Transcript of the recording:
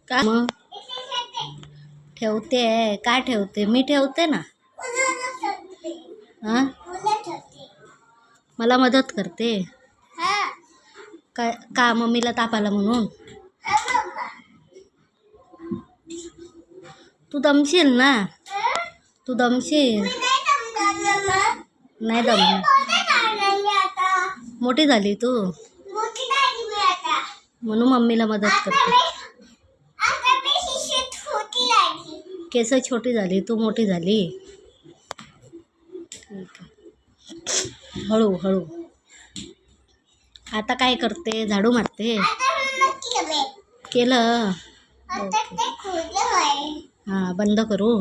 का मग ठेवते? काय ठेवते? मी ठेवते ना. हां, मला मदत करते काय? का मम्मीला ताप आला म्हणून? तू दमशील ना, तू दमशील. नाही दम. मोठी झाली तू म्हणून मम्मीला मदत करते. केस छोटी झाली, तू मोठी झाली. ठीक आहे, हळू हळू. आता काय करते? झाडू मारते. केलं. ओके. हां, बंद करू.